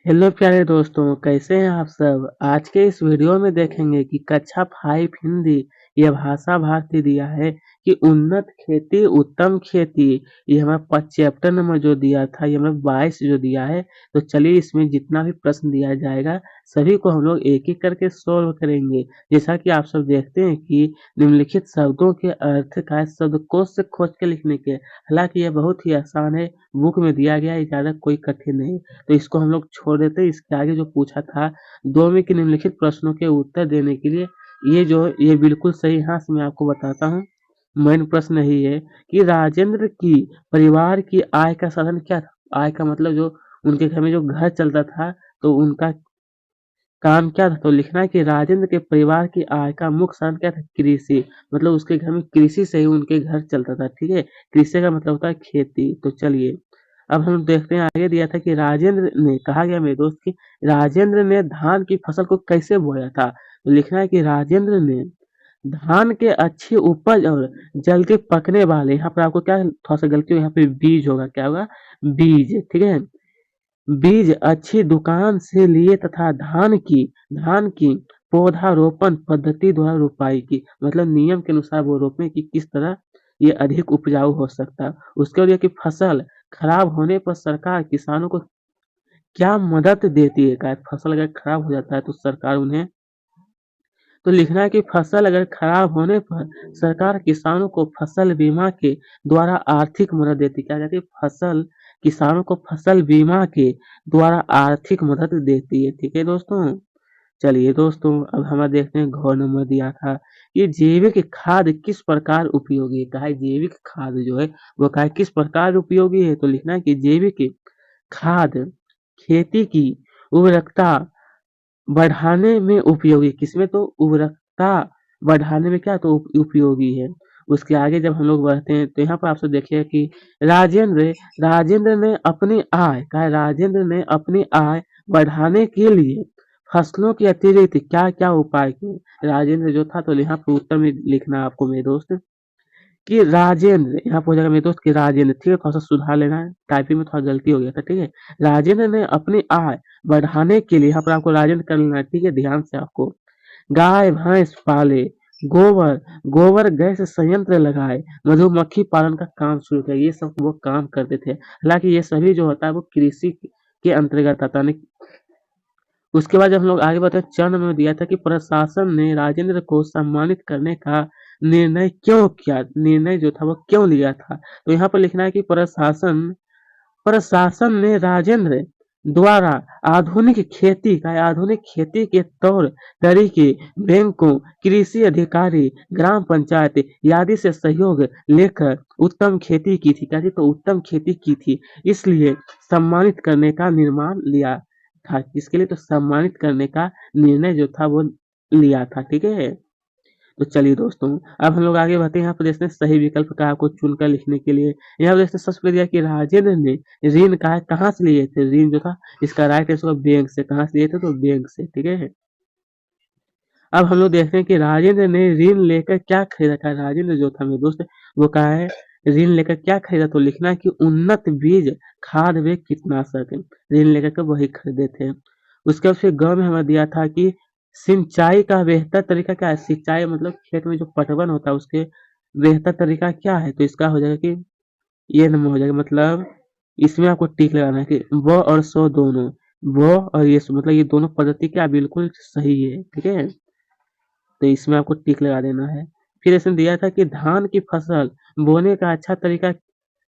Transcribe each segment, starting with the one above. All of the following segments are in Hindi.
हेलो प्यारे दोस्तों, कैसे हैं आप सब? आज के इस वीडियो में देखेंगे कि कक्षा 5 हिंदी यह भाषा भारती दिया है कि उन्नत खेती उत्तम खेती। ये हमारा चैप्टर नंबर जो दिया था ये हमें 22 जो दिया है। तो चलिए इसमें जितना भी प्रश्न दिया जाएगा सभी को हम लोग एक एक करके सोल्व करेंगे। जैसा कि आप सब देखते हैं कि निम्नलिखित शब्दों के अर्थ का शब्दकोश से खोज के लिखने के, हालांकि यह बहुत ही आसान है, बुक में दिया गया है, ज्यादा कोई कठिन नहीं। तो इसको हम लोग छोड़ देते हैं। इसके आगे जो पूछा था 2 में के निम्नलिखित प्रश्नों के उत्तर देने के लिए ये बिल्कुल सही। यहाँ से मैं आपको बताता हूँ। मेन प्रश्न यही है कि राजेंद्र की परिवार की आय का साधन क्या था? आय का मतलब जो उनके घर में जो घर चलता था तो उनका काम क्या था? तो लिखना है कि राजेंद्र के परिवार की आय का मुख्य साधन क्या था? कृषि। मतलब उसके घर में कृषि से ही उनके घर चलता था। ठीक है, कृषि का मतलब होता है खेती। तो चलिए अब हम देखते हैं। आगे दिया था कि राजेंद्र ने, कहा गया मेरे दोस्त की, राजेंद्र ने धान की फसल को कैसे बोया था? तो लिखना है कि राजेंद्र ने धान के अच्छी उपज और जल्दी पकने वाले, यहाँ पर आपको क्या थोड़ा सा गलती हो, यहाँ पे बीज होगा, क्या होगा? बीज। ठीक है, बीज अच्छी दुकान से लिए तथा धान की पौधारोपण पद्धति द्वारा रोपाई की। मतलब नियम के अनुसार वो रोपे कि किस तरह ये अधिक उपजाऊ हो सकता है। उसके बाद ये कि फसल खराब होने पर सरकार किसानों को क्या मदद देती है? क्या फसल अगर खराब हो जाता है तो सरकार उन्हें, तो लिखना है कि फसल अगर खराब होने पर सरकार किसानों को फसल बीमा के द्वारा आर्थिक मदद देती है। क्या कहती है? फसल किसानों को फसल बीमा के द्वारा आर्थिक मदद देती है। ठीक है दोस्तों। चलिए दोस्तों अब हमारा देखते हैं घ नंबर दिया था। ये जैविक खाद किस प्रकार उपयोगी है? कहा है जैविक खाद जो है वो कहा है किस प्रकार उपयोगी है? तो लिखना है कि जैविक खाद खेती की उर्वरकता बढ़ाने में उपयोगी। किसमें? तो उर्वरकता बढ़ाने में क्या, तो उपयोगी है। उसके आगे जब हम लोग बढ़ते हैं तो यहाँ पर आपसे देखिए कि राजेंद्र राजेंद्र ने अपनी आय, कहा राजेंद्र ने अपनी आय बढ़ाने के लिए फसलों के अतिरिक्त क्या क्या उपाय किए? राजेंद्र जो था, तो यहाँ पर उत्तर में लिखना है आपको मेरे दोस्त कि राजेंद्र, यहाँ पर हो जाएगा मेरे दोस्त कि राजेंद्र। ठीक है, थोड़ा सा सुधार लेना है, टाइपिंग में थोड़ा गलती हो गया था। ठीक है, राजेंद्र ने अपनी आय बढ़ाने के लिए, यहाँ पर आपको राजेंद्र कर लेना है। ठीक है, ध्यान से आपको, गाय भैंस पाले, गोबर गोबर गैस संयंत्र लगाए, मधुमक्खी पालन का काम शुरू किया। ये सब वो काम करते थे। हालांकि ये सभी जो होता है वो कृषि के अंतर्गत आता है। उसके बाद जब हम लोग आगे बढ़ते हैं, चरण में दिया था कि प्रशासन ने राजेंद्र को सम्मानित करने का निर्णय क्यों किया? निर्णय जो था वो क्यों लिया था? तो यहाँ पर लिखना है कि प्रशासन प्रशासन ने राजेंद्र द्वारा आधुनिक खेती के तौर तरीके, बैंकों, कृषि अधिकारी, ग्राम पंचायत आदि से सहयोग लेकर उत्तम खेती की थी। क्या थी? तो उत्तम खेती की थी। इसलिए सम्मानित करने का निर्माण लिया था। इसके लिए तो सम्मानित करने का निर्णय जो था वो लिया था। ठीक है, तो चलिए दोस्तों अब हम लोग आगे बढ़ते हैं। यहाँ पर देखते हैं सही विकल्प का आपको चुनकर लिखने के लिए। यहाँ पर देखते हैं सबसे पहले दिया कि राजेंद्र ने ऋण कहाँ से लिए थे? ऋण जो था इसका राइट आंसर होगा बैंक से। कहाँ से लिए थे? तो बैंक से। ठीक है, अब हम लोग देखते हैं कि राजेंद्र ने ऋण लेकर क्या खरीदा था? राजेंद्र जो था मेरे दोस्त वो कहा है ऋण लेकर क्या खरीदा? तो लिखना है कि उन्नत बीज, खाद व कीटनाशक ऋण लेकर के वही खरीदे थे। उसके बाद फिर ग में हमें दिया था कि सिंचाई का बेहतर तरीका क्या है? सिंचाई मतलब खेत में जो पटवन होता है उसके बेहतर तरीका क्या है? तो इसका हो जाएगा कि ये नंबर हो जाएगा। मतलब इसमें आपको टिक लगाना है कि व और सो दोनों, वो और ये सो, मतलब ये दोनों पद्धति क्या बिल्कुल सही है। ठीक है, तो इसमें आपको टिक लगा देना है। फिर इसमें दिया था कि धान की फसल बोने का अच्छा तरीका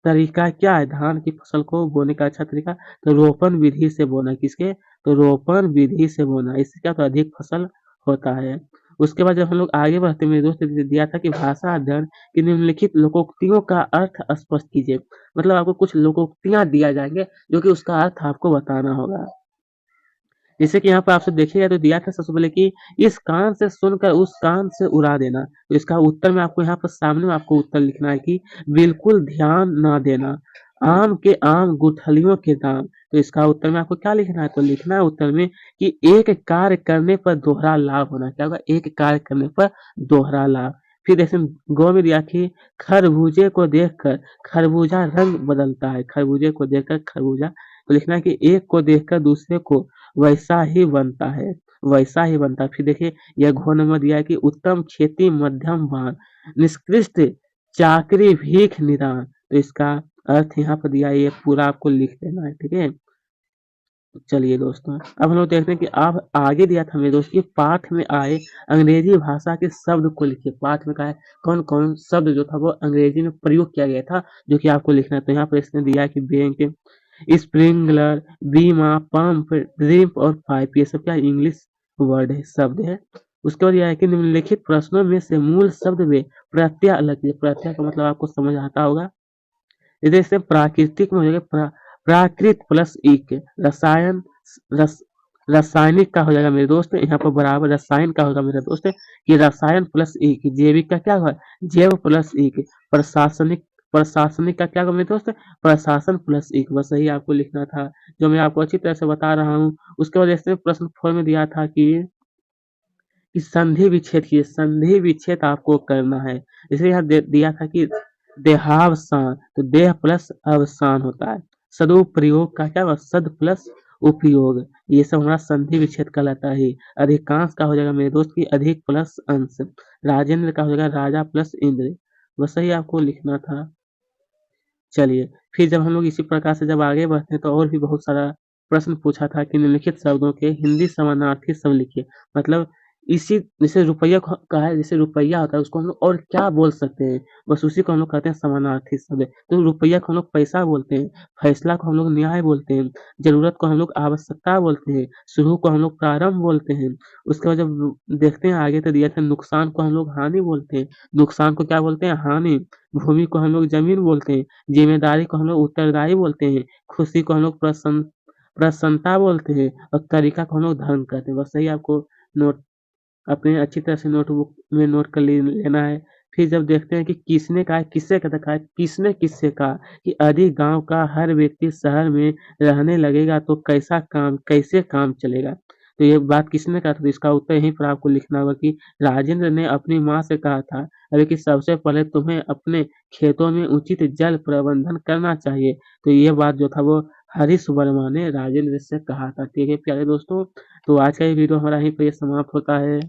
तरीका क्या है? धान की फसल को बोने का अच्छा तरीका, तो रोपण विधि से बोना। किसके? तो रोपण विधि से बोना। इससे क्या तो अधिक फसल होता है। उसके बाद जब हम लोग आगे बढ़ते मेरे दोस्त ने दिया था कि भाषा अध्ययन की निम्नलिखित लोकोक्तियों का अर्थ स्पष्ट कीजिए। मतलब आपको कुछ लोकोक्तियां दिया जाएंगे जो कि उसका अर्थ आपको बताना होगा। जैसे कि यहाँ पे आपसे देखिएगा तो दिया था सबसे पहले कि इस कान से सुनकर उस कान से उड़ा देना। तो इसका उत्तर में आपको यहाँ पर सामने में आपको उत्तर लिखना है कि बिल्कुल ध्यान ना देना, आम के आम गुठलियों के दाम। तो इसका उत्तर में आपको क्या लिखना है? तो लिखना है उत्तर में कि एक कार्य करने पर दोहरा लाभ होना। क्या होगा? एक कार्य करने पर दोहरा लाभ। फिर जैसे गौ में दिया कि खरबूजे को देखकर खरबूजा रंग बदलता है। खरबूजे को देखकर खरबूजा तो लिखना है कि एक को देखकर दूसरे को वैसा ही बनता है, वैसा ही बनता है। फिर देखिए यह घ नंबर दिया है कि उत्तम खेती मध्यम वान, निष्कृष्ट चाकरी भीख निदान। तो इसका अर्थ यहाँ पर दिया है, ये पूरा आपको लिख देना है, ठीक है। चलिए दोस्तों, अब हम लोग देखते हैं कि अब आगे दिया था मेरे दोस्त कि पाठ में आए अंग्रेजी भाषा के शब्द को लिखिए। पाठ में कहा है कौन कौन शब्द जो था वो अंग्रेजी में प्रयोग किया गया था, जो कि आपको लिखना है। तो यहाँ पर इसने दिया है कि बैंक, स्प्रिंगलर, बीमा, पंप, ड्रिप और पाइप, ये सब क्या इंग्लिश वर्ड है, शब्द है। उसके बाद यह है कि निम्नलिखित प्रश्नों में से मूल शब्द में प्रत्यय अलग कीजिए। प्रत्यय का मतलब आपको समझ आता होगा। जैसे प्राकृतिक में हो जाएगा प्राकृत प्लस इक, रसायन रस रासायनिक का हो जाएगा मेरे दोस्त, यहाँ पर बराबर रसायन का होगा मेरे दोस्त कि रसायन प्लस इक, जैविक का क्या होगा जैव प्लस इक, प्रशासनिक प्रशासनिक का क्या होगा मेरे दोस्त प्रशासन प्लस इक। बस यही आपको लिखना था, जो मैं आपको अच्छी तरह से बता रहा हूँ। उसके बाद जैसे प्रश्न 4 में दिया था कि संधि विच्छेद की, संधि विच्छेद आपको करना है। जैसे यहाँ दिया था कि देहावसान, तो देह प्लस अवसान होता है। सदुपयोग का क्या होगा सद प्लस उपयोग, ये सब हमारा संधि विच्छेद कहलाता है। अधिकांश का हो जाएगा मेरे दोस्त की अधिक प्लस अंश। राजेंद्र का हो जाएगा राजा प्लस इंद्र। बस यही आपको लिखना था। चलिए, फिर जब हम लोग इसी प्रकार से जब आगे बढ़ते हैं तो और भी बहुत सारा प्रश्न पूछा था कि निम्नलिखित शब्दों के हिंदी समानार्थी शब्द लिखिए। मतलब इसी जैसे रुपया का है, जैसे रुपया होता है उसको हम लोग और क्या बोल सकते हैं, बस उसी को हम लोग कहते हैं समानार्थी शब्द। तो रुपया को हम लोग पैसा बोलते हैं, फैसला को हम लोग न्याय बोलते हैं, जरूरत को हम लोग आवश्यकता बोलते हैं, शुरू को हम लोग प्रारंभ बोलते हैं। उसके बाद जब देखते हैं आगे तो दिया था नुकसान को हम लोग हानि बोलते हैं, नुकसान को क्या बोलते हैं हानि। भूमि को हम लोग जमीन बोलते हैं, जिम्मेदारी को हम लोग उत्तरदायी बोलते हैं, खुशी को हम लोग प्रसन्नता बोलते हैं और तरीका को हम लोग धर्म कहते हैं। बस यही आपको नोट अपने अच्छी तरह से नोटबुक में नोट कर लेना है। फिर जब देखते हैं कि किसने कहा है, किससे कहा है, किसने किससे कहा कि यदि गाँव का हर व्यक्ति शहर में रहने लगेगा तो कैसे काम चलेगा। तो ये बात किसने कहा था, तो इसका उत्तर यहीं पर आपको लिखना होगा कि राजेंद्र ने अपनी माँ से कहा था अरे कि सबसे पहले तुम्हें अपने खेतों में उचित जल प्रबंधन करना चाहिए। तो ये बात जो था वो हरीश वर्मा ने राजेंद्र से कहा था। ठीक है प्यारे दोस्तों, तो आज का ये वीडियो हमारा यहीं पे समाप्त होता है।